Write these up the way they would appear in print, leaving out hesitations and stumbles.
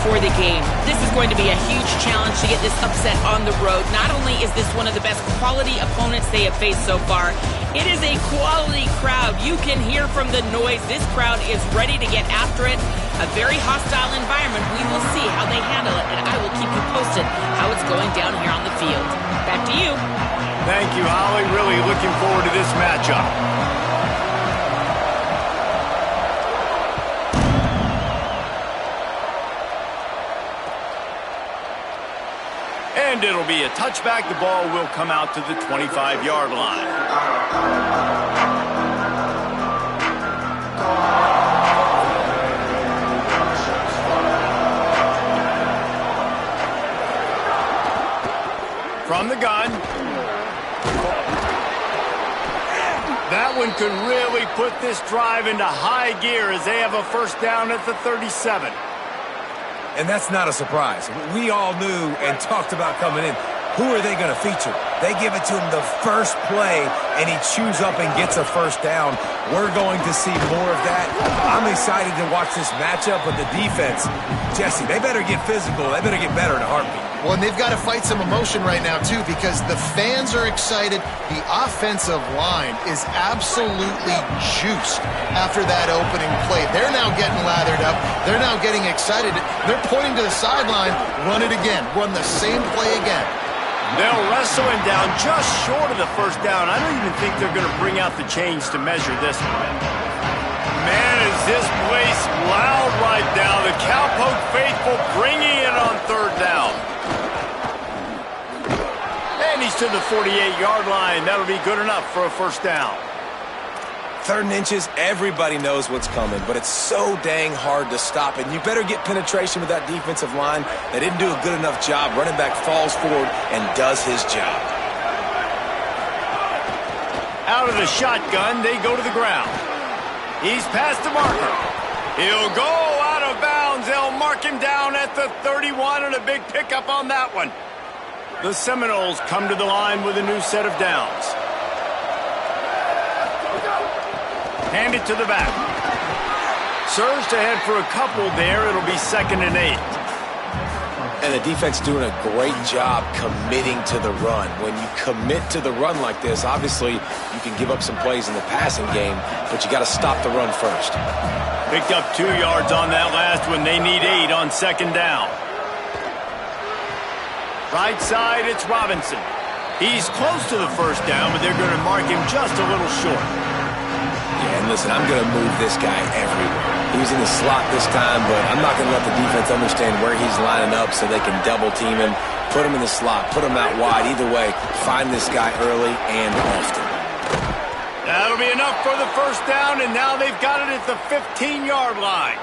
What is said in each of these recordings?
before the game. This is going to be a huge challenge to get this upset on the road. Not only is this one of the best quality opponents they have faced so far, it is a quality crowd. You can hear from the noise. This crowd is ready to get after it. A very hostile environment. We will see how they handle it, and I will keep you posted how it's going down here on the field. Back to you. Thank you, Holly. Really looking forward to this matchup. And it'll be a touchback. The ball will come out to the 25-yard line. From the gun. That one could really put this drive into high gear as they have a first down at the 37. And that's not a surprise. We all knew and talked about coming in. Who are they going to feature? They give it to him the first play, and he chews up and gets a first down. We're going to see more of that. I'm excited to watch this matchup with the defense. Jesse, they better get physical. They better get better in a heartbeat. Well, and they've got to fight some emotion right now, too, because the fans are excited. The offensive line is absolutely juiced after that opening play. They're now getting lathered up. They're now getting excited. They're pointing to the sideline. Run it again. Run the same play again. They'll wrestle him down just short of the first down. I don't even think they're going to bring out the chains to measure this one. Man, is this place loud right now. The Cowpoke faithful bringing it on third down. And he's to the 48-yard line. That'll be good enough for a first down. 3rd and inches, everybody knows what's coming, but it's so dang hard to stop it. You better get penetration with that defensive line. They didn't do a good enough job. Running back falls forward and does his job. Out of the shotgun, they go to the ground. He's past the marker. He'll go out of bounds. They'll mark him down at the 31, and a big pickup on that one. The Seminoles come to the line with a new set of downs. Hand it to the back. Surged ahead for a couple there. It'll be 2nd and 8. And the defense doing a great job committing to the run. When you commit to the run like this, obviously you can give up some plays in the passing game, but you got to stop the run first. Picked up 2 yards on that last one. They need 8 on 2nd down. Right side, it's Robinson. He's close to the first down, but they're going to mark him just a little short. Yeah, and listen, I'm going to move this guy everywhere. He was in the slot this time, but I'm not going to let the defense understand where he's lining up so they can double team him, put him in the slot, put him out wide. Either way, find this guy early and often. That'll be enough for the first down, and now they've got it at the 15-yard line.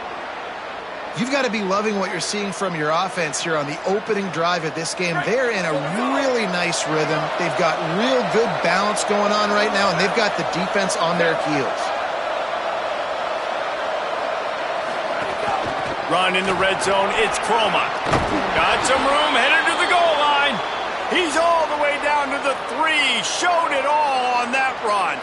You've got to be loving what you're seeing from your offense here on the opening drive of this game. They're in a really nice rhythm. They've got real good balance going on right now, and they've got the defense on their heels. Run in the red zone, it's Croma. Got some room, headed to the goal line. He's all the way down to the 3. Showed it all on that run.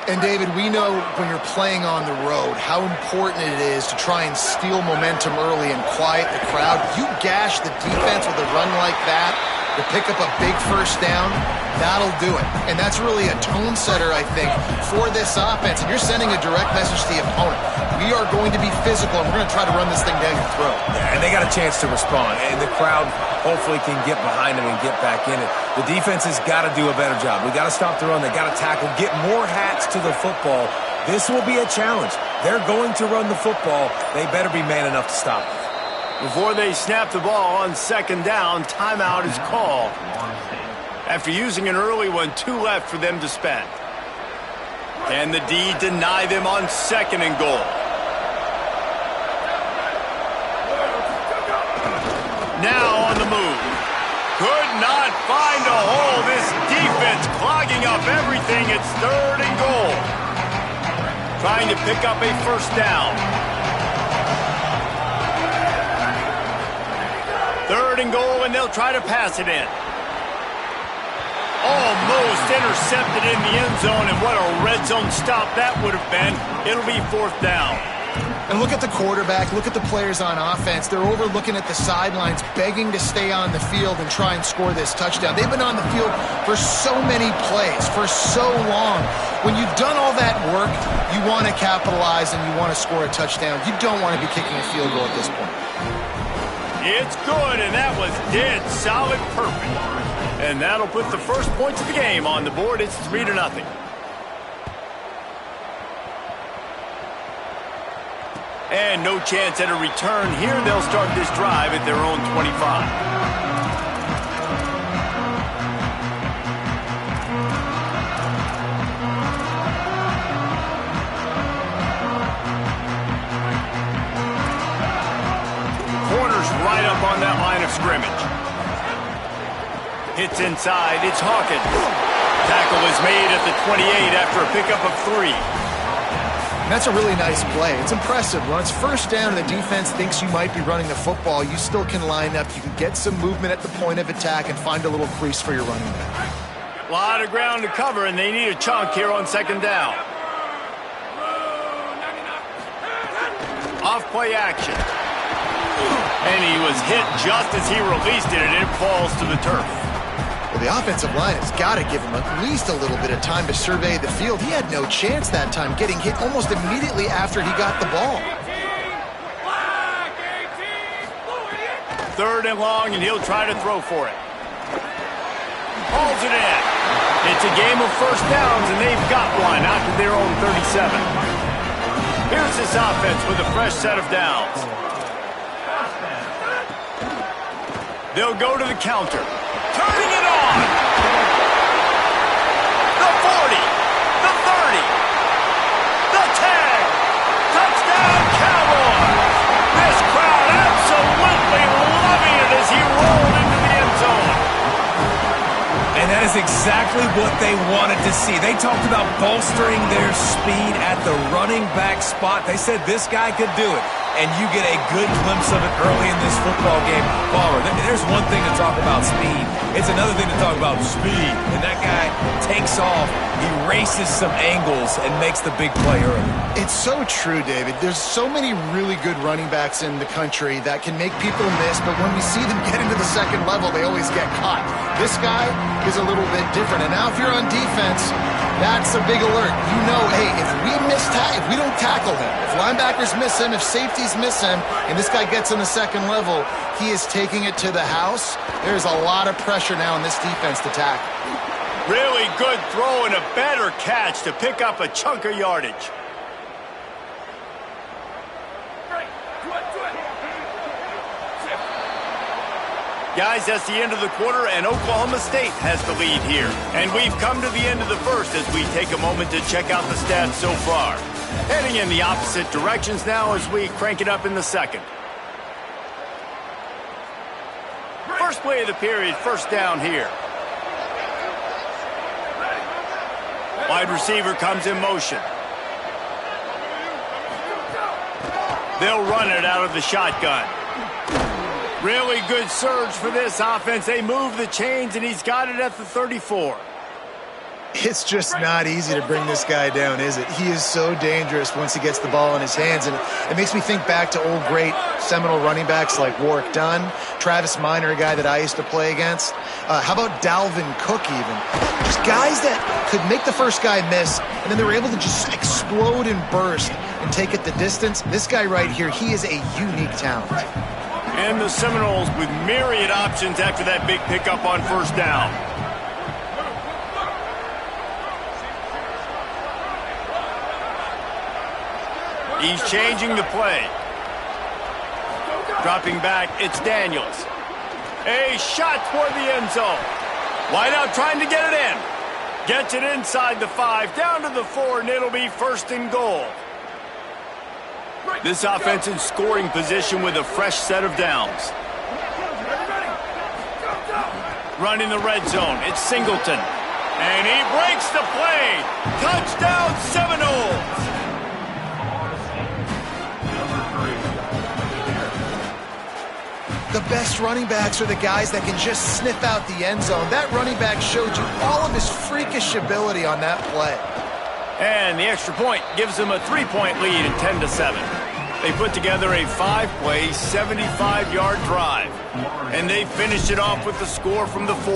And, David, we know when you're playing on the road how important it is to try and steal momentum early and quiet the crowd. You gash the defense with a run like that to pick up a big first down, that'll do it. And that's really a tone setter, I think, for this offense. And you're sending a direct message to the opponent. We are going to be physical, and we're going to try to run this thing down your throat. Yeah, and they got a chance to respond, and the crowd hopefully can get behind them and get back in it. The defense has got to do a better job. We got to stop the run. They got to tackle, get more hats to the football. This will be a challenge. They're going to run the football. They better be man enough to stop it. Before they snap the ball on 2nd down, timeout is called. After using an early one, 2 left for them to spend. Can the D deny them on 2nd and goal? Now on the move. Could not find a hole. This defense clogging up everything. It's 3rd and goal. Trying to pick up a first down. 3rd and goal, and they'll try to pass it in. Almost intercepted in the end zone, and what a red zone stop that would have been. It'll be 4th down. And look at the quarterback, look at the players on offense. They're overlooking at the sidelines, begging to stay on the field and try and score this touchdown. They've been on the field for so many plays, for so long. When you've done all that work, you want to capitalize and you want to score a touchdown. You don't want to be kicking a field goal at this point. It's good, and that was dead solid perfect. And that'll put the first points of the game on the board. It's 3-0. And no chance at a return here. They'll start this drive at their own 25. Corner's right up on that line of scrimmage. Hits inside. It's Hawkins. Tackle is made at the 28 after a pickup of 3. That's a really nice play. It's impressive. When it's first down and the defense thinks you might be running the football, you still can line up. You can get some movement at the point of attack and find a little crease for your running back. A lot of ground to cover, and they need a chunk here on second down. Off play action. And he was hit just as he released it, and it falls to the turf. Well, the offensive line has got to give him at least a little bit of time to survey the field. He had no chance that time, getting hit almost immediately after he got the ball. 3rd and long, and he'll try to throw for it. Hauls it in. It's a game of first downs, and they've got one out to their own 37. Here's this offense with a fresh set of downs. They'll go to the counter. Turning it on. The 40. The 30. The 10. Touchdown, Cowboys. This crowd absolutely loving it as he rolled into the end zone. And that is exactly what they wanted to see. They talked about bolstering their speed at the running back spot. They said this guy could do it. And you get a good glimpse of it early in this football game. Ballmer, there's one thing to talk about speed. It's another thing to talk about speed. And that guy takes off, he races some angles, and makes the big play early. It's so true, David. There's so many really good running backs in the country that can make people miss, but when we see them get into the second level, they always get caught. This guy is a little bit different. And now if you're on defense, that's a big alert. You know, hey, if we don't tackle him, if linebackers miss him, if safeties miss him, and this guy gets in the second level, he is taking it to the house. There's a lot of pressure now in this defense to tackle. Really good throw and a better catch to pick up a chunk of yardage. Guys, that's the end of the quarter, and Oklahoma State has the lead here. And we've come to the end of the first as we take a moment to check out the stats so far. Heading in the opposite directions now as we crank it up in the second. First play of the period, first down here. Wide receiver comes in motion. They'll run it out of the shotgun. Really good surge for this offense. They move the chains, and he's got it at the 34. It's just not easy to bring this guy down, is it? He is so dangerous once he gets the ball in his hands, and it makes me think back to old great Seminole running backs like Warwick Dunn, Travis Minor, a guy that I used to play against. How about Dalvin Cook even? Just guys that could make the first guy miss, and then they were able to just explode and burst and take it the distance. This guy right here, he is a unique talent. And the Seminoles with myriad options after that big pickup on first down. He's changing the play. Dropping back, it's Daniels. A shot toward the end zone. Wideout trying to get it in. Gets it inside the 5, down to the 4, and it'll be 1st and goal. This offense in scoring position with a fresh set of downs. Running the red zone, it's Singleton. And he breaks the play. Touchdown, Seminoles. The best running backs are the guys that can just sniff out the end zone. That running back showed you all of his freakish ability on that play. And the extra point gives them a 3-point lead at 10-7. They put together a 5-play, 75-yard drive. And they finished it off with the score from the 4.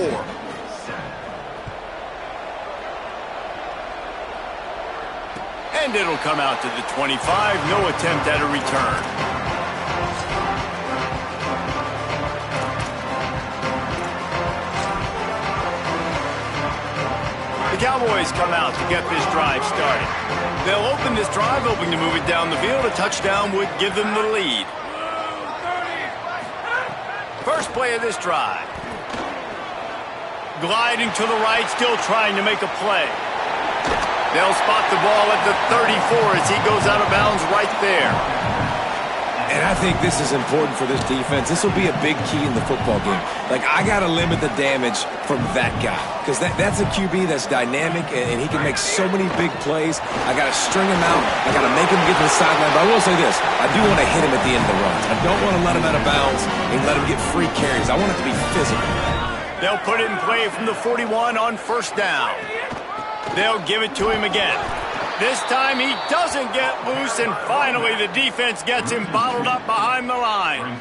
And it'll come out to the 25. No attempt at a return. The Cowboys come out to get this drive started. They'll open this drive, hoping to move it down the field. A touchdown would give them the lead. First play of this drive. Gliding to the right, still trying to make a play. They'll spot the ball at the 34 as he goes out of bounds right there. And I think this is important for this defense. This will be a big key in the football game. Like, I got to limit the damage from that guy because that's a QB that's dynamic and he can make so many big plays. I got to string him out. I got to make him get to the sideline. But I will say this. I do want to hit him at the end of the runs. I don't want to let him out of bounds and let him get free carries. I want it to be physical. They'll put it in play from the 41 on first down. They'll give it to him again. This time he doesn't get loose, and finally the defense gets him bottled up behind the line.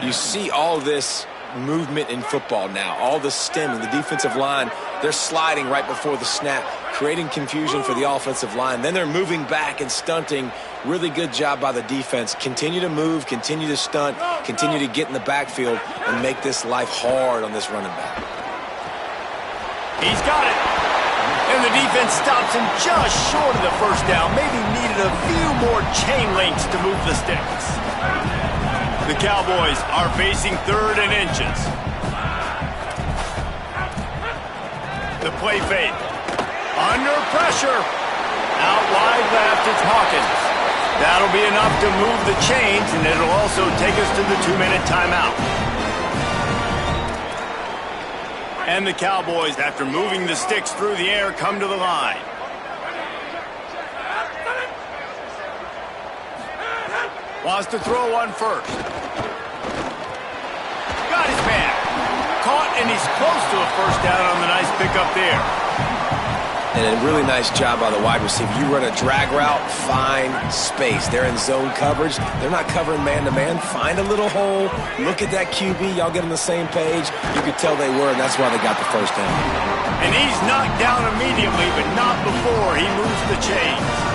You see all this movement in football now, all the stemming, the defensive line, they're sliding right before the snap, creating confusion for the offensive line. Then they're moving back and stunting. Really good job by the defense. Continue to move, continue to stunt, continue to get in the backfield and make this life hard on this running back. He's got it. And the defense stops him just short of the first down. Maybe needed a few more chain links to move the sticks. The Cowboys are facing 3rd and inches. The play fake. Under pressure. Out wide left, it's Hawkins. That'll be enough to move the chains, and it'll also take us to the 2-minute timeout. And the Cowboys, after moving the sticks through the air, come to the line. Wants to throw one first. Got his man. Caught, and he's close to a first down on the nice pickup there. And a really nice job by the wide receiver. You run a drag route, find space. They're in zone coverage. They're not covering man-to-man. Find a little hole. Look at that QB. Y'all get on the same page. You could tell they were, and that's why they got the first down. And he's knocked down immediately, but not before he moves the chains.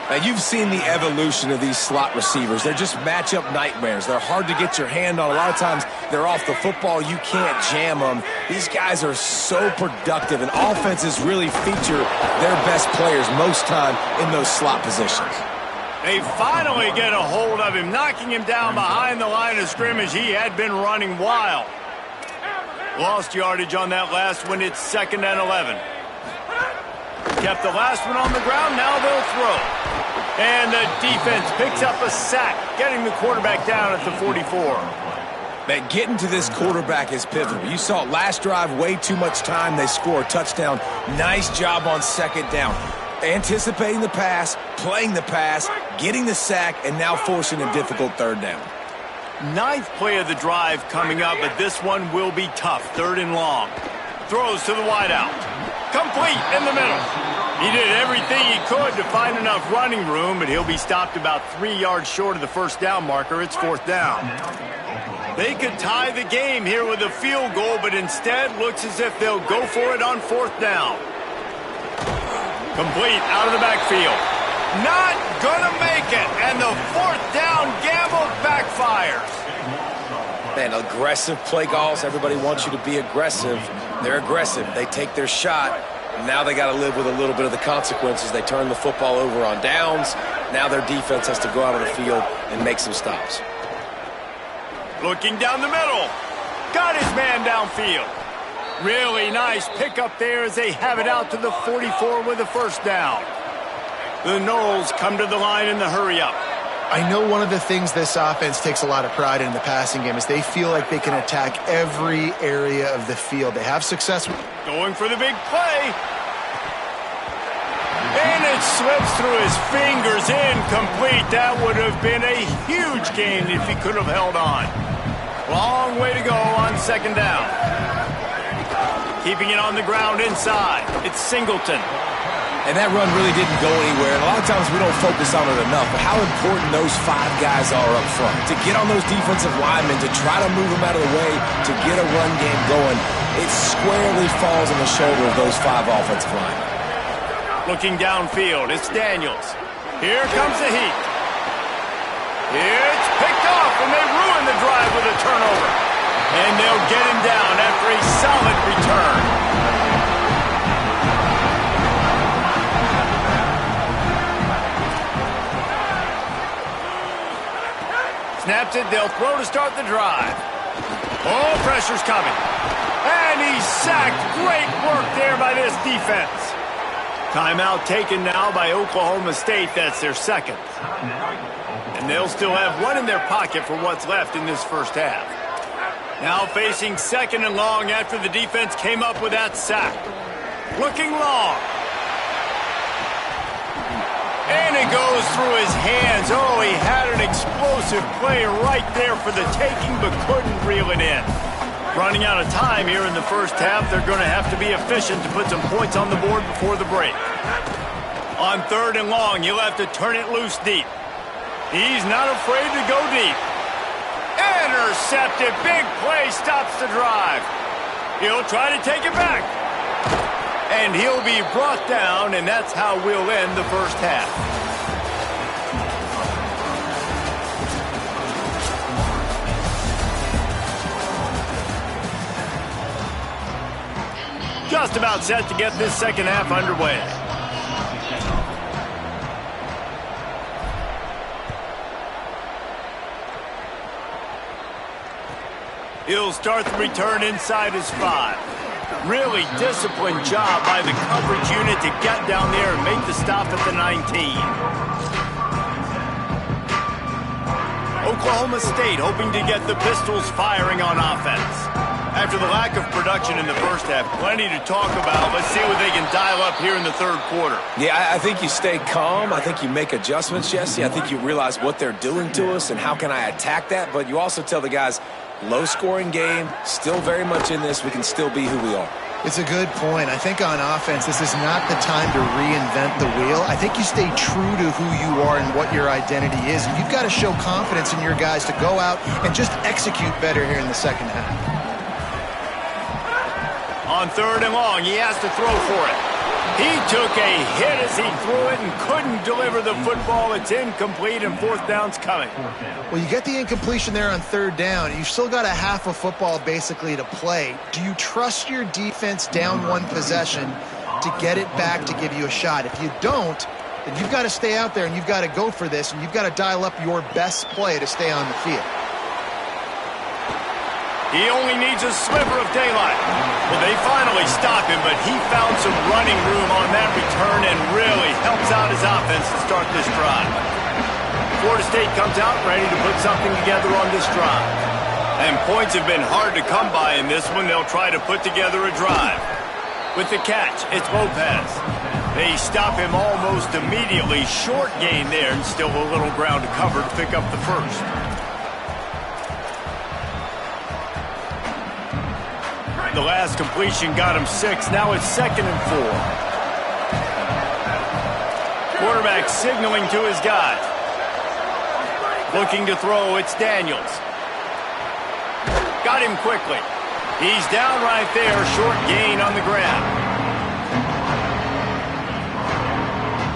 Now, you've seen the evolution of these slot receivers. They're just matchup nightmares. They're hard to get your hand on. A lot of times, they're off the football. You can't jam them. These guys are so productive, and offenses really feature their best players most time in those slot positions. They finally get a hold of him, knocking him down behind the line of scrimmage. He had been running wild. Lost yardage on that last one. It's 2nd and 11. Kept the last one on the ground. Now they'll throw. And the defense picks up a sack, getting the quarterback down at the 44. Man, getting to this quarterback is pivotal. You saw it last drive, way too much time. They score a touchdown. Nice job on 2nd down. Anticipating the pass, playing the pass, getting the sack, and now forcing a difficult 3rd down. 9th play of the drive coming up, but this one will be tough. 3rd and long. Throws to the wideout. Complete in the middle. He did everything he could to find enough running room, but he'll be stopped about 3 yards short of the first down marker. It's 4th down. They could tie the game here with a field goal, but instead looks as if they'll go for it on 4th down. Complete out of the backfield. Not gonna make it, and the 4th down gamble backfires. Man, aggressive play calls. Everybody wants you to be aggressive. They're aggressive. They take their shot. Now they got to live with a little bit of the consequences. They turn the football over on downs. Now their defense has to go out on the field and make some stops. Looking down the middle. Got his man downfield. Really nice pickup there as they have it out to the 44 with a first down. The Noles come to the line in the hurry-up. I know one of the things this offense takes a lot of pride in the passing game is they feel like they can attack every area of the field. They have success. Going for the big play. And it slips through his fingers, incomplete. That would have been a huge gain if he could have held on. Long way to go on 2nd down. Keeping it on the ground inside. It's Singleton. And that run really didn't go anywhere. And a lot of times we don't focus on it enough, but how important those 5 guys are up front. To get on those defensive linemen, to try to move them out of the way, to get a run game going, it squarely falls on the shoulder of those 5 offensive linemen. Looking downfield, it's Daniels. Here comes the heat. It's picked off, and they ruin the drive with a turnover. And they'll get him down after a solid return. Snaps it, they'll throw to start the drive. Oh, pressure's coming. And he's sacked. Great work there by this defense. Timeout taken now by Oklahoma State. That's their second. And they'll still have one in their pocket for what's left in this first half. Now facing second and long after the defense came up with that sack. Looking long. And it goes through his hands. Oh, he had an explosive play right there for the taking, but couldn't reel it in. Running out of time here in the first half. They're going to have to be efficient to put some points on the board before the break. On third and long, he'll have to turn it loose deep. He's not afraid to go deep. Intercepted. Big play stops the drive. He'll try to take it back. And he'll be brought down, and that's how we'll end the first half. Just about set to get this second half underway. He'll start the return inside his 5. Really disciplined job by the coverage unit to get down there and make the stop at the 19. Oklahoma State hoping to get the Pistols firing on offense. After the lack of production in the first half, plenty to talk about. Let's see what they can dial up here in the third quarter. Yeah, I think you stay calm. I think you make adjustments, Jesse. I think you realize what they're doing to us and how can I attack that. But you also tell the guys, low-scoring game, still very much in this. We can still be who we are. It's a good point. I think on offense, this is not the time to reinvent the wheel. I think you stay true to who you are and what your identity is. And you've got to show confidence in your guys to go out and just execute better here in the second half. On third and long, he has to throw for it. He took a hit as he threw it and couldn't deliver the football. It's incomplete, and fourth down's coming. Well, you get the incompletion there on third down. You've still got a half of football basically to play. Do you trust your defense down one possession to get it back to give you a shot? If you don't, then you've got to stay out there and you've got to go for this, and you've got to dial up your best play to stay on the field. He only needs a sliver of daylight. Well, they finally stop him, but he found some running room on that return and really helps out his offense to start this drive. Florida State comes out ready to put something together on this drive. And points have been hard to come by in this one. They'll try to put together a drive. With the catch, it's Lopez. They stop him almost immediately. Short gain there, and still a little ground to cover to pick up the first. The last completion got him 6. Now it's 2nd and 4. Quarterback signaling to his guy. Looking to throw, it's Daniels. Got him quickly. He's down right there, short gain on the ground.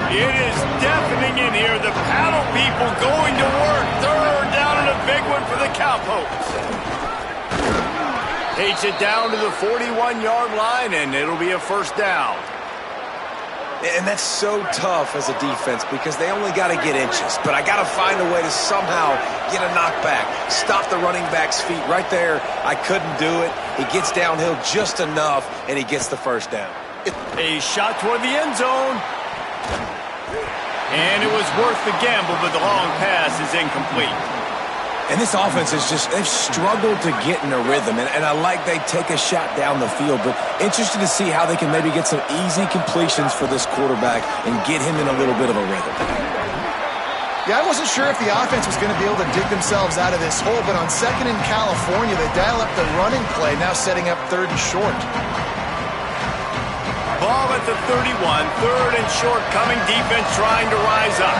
It is deafening in here. The paddle people going to work. Third down and a big one for the Cowpokes. Takes it down to the 41-yard line, and it'll be a first down. And that's so tough as a defense because they only got to get inches. But I got to find a way to somehow get a knockback, stop the running back's feet right there. I couldn't do it. He gets downhill just enough, and he gets the first down. A shot toward the end zone. And it was worth the gamble, but the long pass is incomplete. And this offense is just, they've struggled to get in a rhythm. And I like they take a shot down the field, but interested to see how they can maybe get some easy completions for this quarterback and get him in a little bit of a rhythm. Yeah, I wasn't sure if the offense was going to be able to dig themselves out of this hole, but on 2nd in California, they dial up the running play, now setting up 3rd and short. Ball at the 31, third and short coming, defense trying to rise up.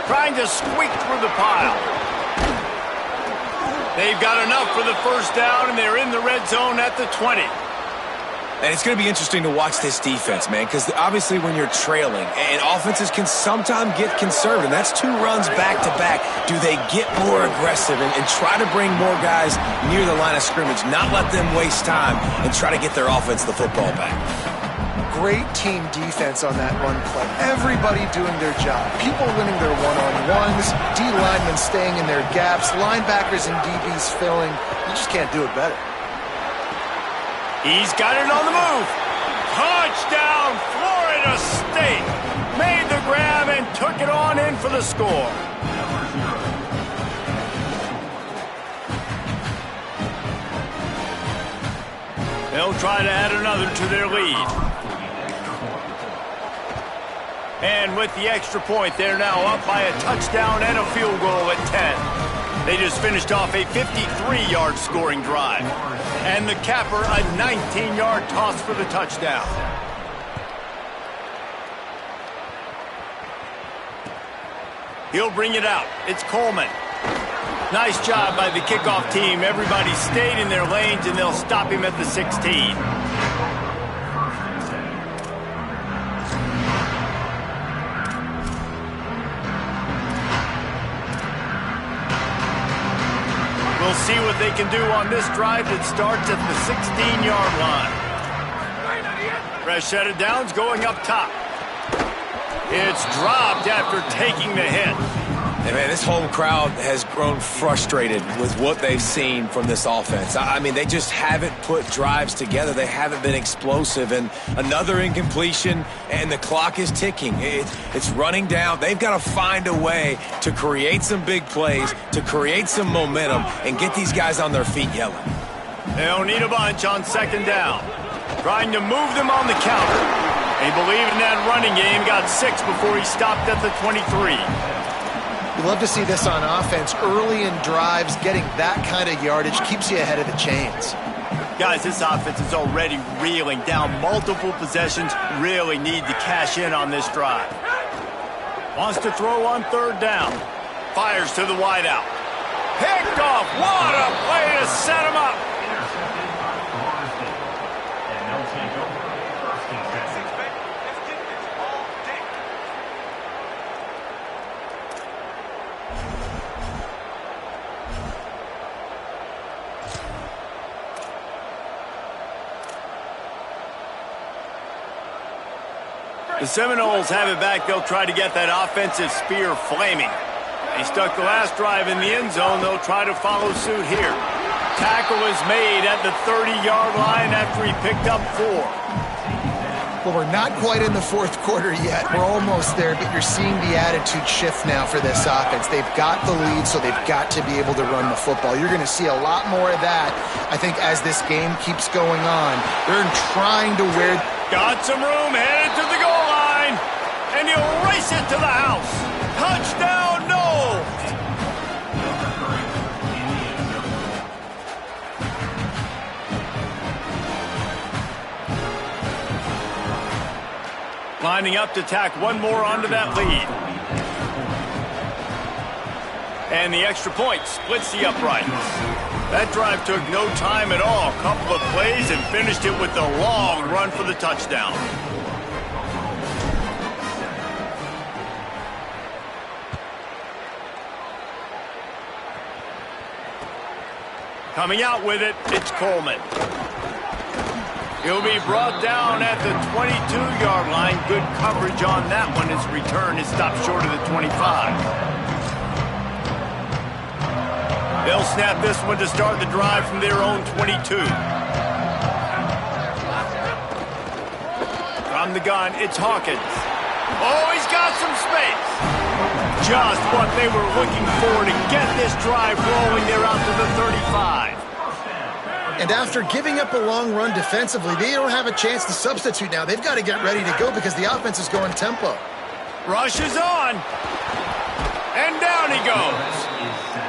Trying to squeak through the pile. They've got enough for the first down, and they're in the red zone at the 20. And it's going to be interesting to watch this defense, man, because obviously when you're trailing, and offenses can sometimes get conservative. That's 2 runs back-to-back. Do they get more aggressive and try to bring more guys near the line of scrimmage, not let them waste time, and try to get their offense the football back? Great team defense on that run play. Everybody doing their job. People winning their one-on-ones, D linemen staying in their gaps, linebackers and DBs filling. You just can't do it better. He's got it on the move. Touchdown, Florida State. Made the grab and took it on in for the score. They'll try to add another to their lead. And with the extra point, they're now up by a touchdown and a field goal at 10. They just finished off a 53-yard scoring drive. And the capper, a 19-yard toss for the touchdown. He'll bring it out. It's Coleman. Nice job by the kickoff team. Everybody stayed in their lanes, and they'll stop him at the 16. We'll see what they can do on this drive that starts at the 16-yard line. Fresh set of downs going up top. It's dropped after taking the hit. And man, this whole crowd has grown frustrated with what they've seen from this offense. I mean, they just haven't put drives together. They haven't been explosive. And another incompletion, and the clock is ticking. It's running down. They've got to find a way to create some big plays, to create some momentum, and get these guys on their feet yelling. They'll need a bunch on second down. Trying to move them on the counter. They believe in that running game. Got 6 before he stopped at the 23. You love to see this on offense. Early in drives, getting that kind of yardage keeps you ahead of the chains. Guys, this offense is already reeling down multiple possessions. Really need to cash in on this drive. Wants to throw on third down. Fires to the wideout. Picked off. What a play to set him up. The Seminoles have it back. They'll try to get that offensive spear flaming. They stuck the last drive in the end zone. They'll try to follow suit here. Tackle is made at the 30-yard line after he picked up 4. Well, we're not quite in the fourth quarter yet. We're almost there, but you're seeing the attitude shift now for this offense. They've got the lead, so they've got to be able to run the football. You're going to see a lot more of that, I think, as this game keeps going on. They're trying to wear... Got some room, headed to the goal line, and he'll race it to the house. Touchdown, no! Lining up to tack one more onto that lead. And the extra point splits the uprights. That drive took no time at all. Couple of plays and finished it with a long run for the touchdown. Coming out with it, it's Coleman. He'll be brought down at the 22-yard line. Good coverage on that one. His return is stopped short of the 25. They'll snap this one to start the drive from their own 22. From the gun, it's Hawkins. Oh, he's got some space. Just what they were looking for to get this drive rolling. They're out to the 35. And after giving up a long run defensively, they don't have a chance to substitute now. They've got to get ready to go because the offense is going tempo. Rush is on. And down he goes.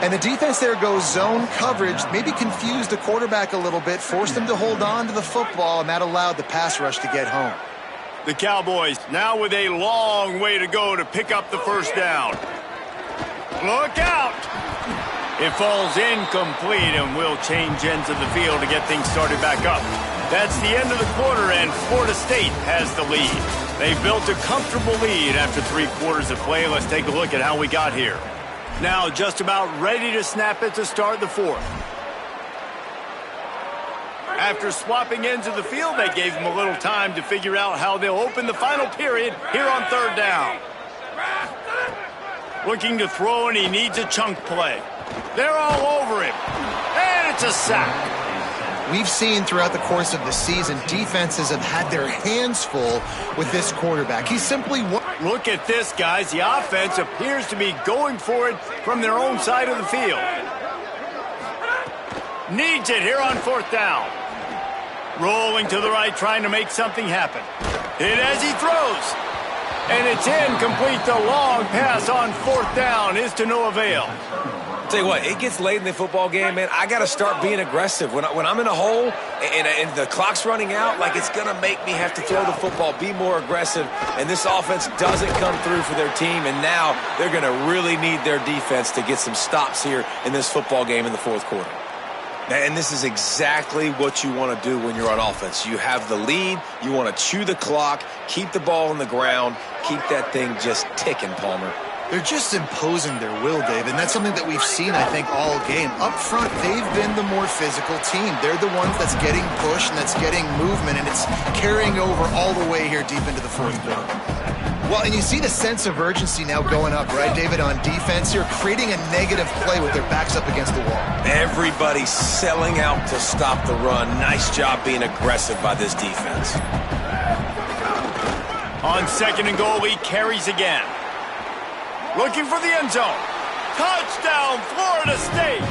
And the defense there goes zone coverage, maybe confused the quarterback a little bit, forced him to hold on to the football, and that allowed the pass rush to get home. The Cowboys now with a long way to go to pick up the first down. Look out! It falls incomplete, and we'll change ends of the field to get things started back up. That's the end of the quarter, and Florida State has the lead. They built a comfortable lead after 3 quarters of play. Let's take a look at how we got here. Now just about ready to snap it to start the fourth. After swapping ends of the field, they gave him a little time to figure out how they'll open the final period here on third down. Looking to throw, and he needs a chunk play. They're all over him, and it's a sack. We've seen throughout the course of the season, defenses have had their hands full with this quarterback. He's simply... Look at this, guys. The offense appears to be going for it from their own side of the field. Needs it here on fourth down. Rolling to the right, trying to make something happen. Hit as he throws. And it's incomplete. The long pass on fourth down is to no avail. Tell you what, it gets late in the football game, man. I got to start being aggressive. When I'm in a hole and the clock's running out, like, it's going to make me have to throw the football, be more aggressive. And this offense doesn't come through for their team, and now they're going to really need their defense to get some stops here in this football game in the fourth quarter. And this is exactly what you want to do when you're on offense. You have the lead. You want to chew the clock, keep the ball on the ground, keep that thing just ticking, Palmer. They're just imposing their will, Dave, and that's something that we've seen, I think, all game. Up front, they've been the more physical team. They're the ones that's getting pushed and that's getting movement, and it's carrying over all the way here deep into the fourth quarter. Well, and you see the sense of urgency now going up, right, David, on defense here, creating a negative play with their backs up against the wall. Everybody's selling out to stop the run. Nice job being aggressive by this defense. On second and goal, he carries again. Looking for the end zone. Touchdown, Florida State.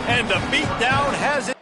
And the beatdown has it.